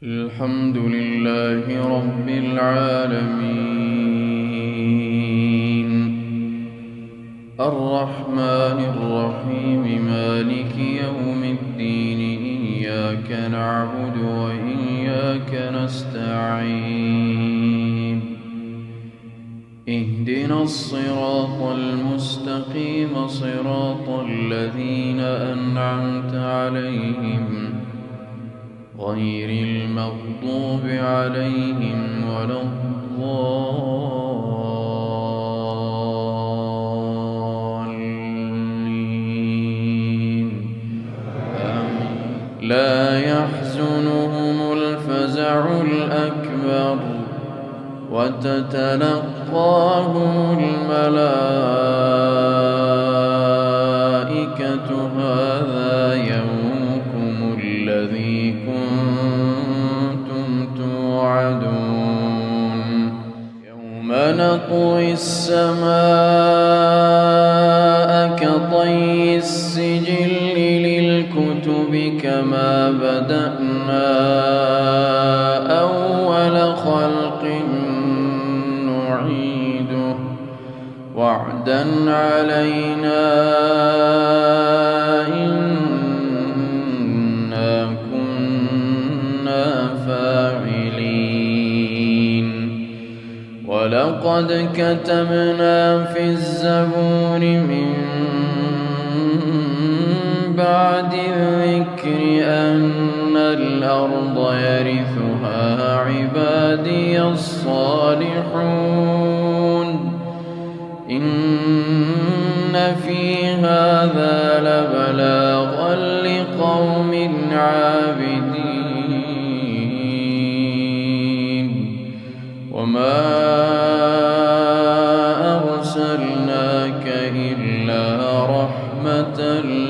الحمد لله رب العالمين الرحمن الرحيم مالك يوم الدين إياك نعبد وإياك نستعين اهدنا الصراط المستقيم صراط الذين أنعمت عليهم غير المغضوب عليهم ولا الضالين آمين. لا يحزنهم الفزع الأكبر وتتلقاهم الملائكة هذا يومكم الذي كنتم توعدون يوم نطوي السماء كطي السجل للكتب كما بدأنا أول خلق نعيده وعدا علينا ولقد كتبنا في الزبور من بعد الذكر أن الأرض يرثها عبادي الصالحون إن في هذا لبلاغا لقوم عابدين وما أرسلناك إلا رحمة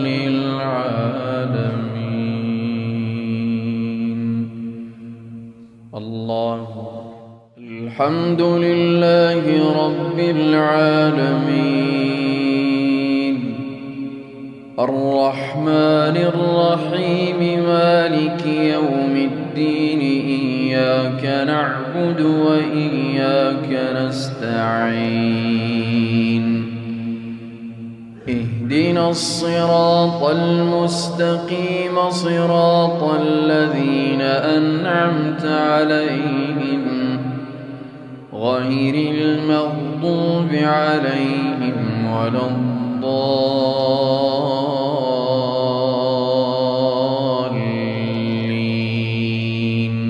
للعالمين. الله الحمد لله رب العالمين الرحمن الرحيم مالك يوم الدين إياك نعبد وإياك نستعين اهدنا الصراط المستقيم صراط الذين أنعمت عليهم غير المغضوب عليهم ولا الضالين.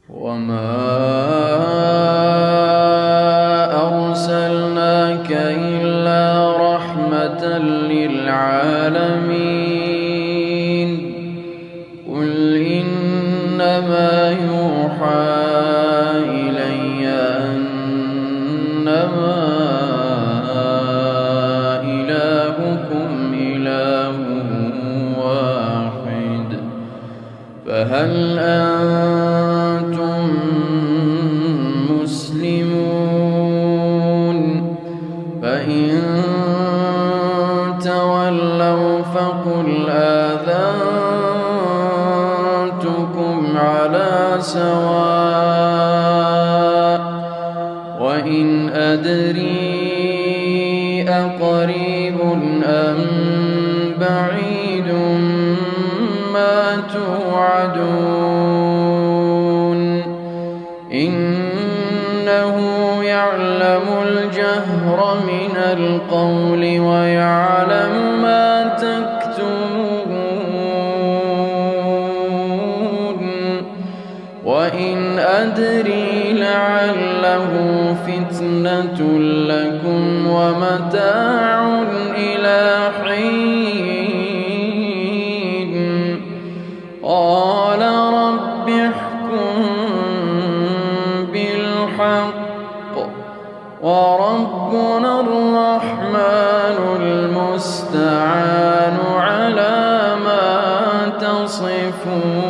وما أرسلناك إلا رحمة للعالمين قل إنما يوحى إلي أنما إلهكم إله واحد فهل أنتم مسلمون فإن تولوا فقل آذنتكم على سواء وإن أدري أقريب أم بعيد ما توعدون إنه يعلم الجهر من القول ويعلم ما تكتمون وإن أدري لعله فتنة لكم ومتاع إلى حين قال رب احكم بالحق وربنا الرحمن المستعان على ما تصفون.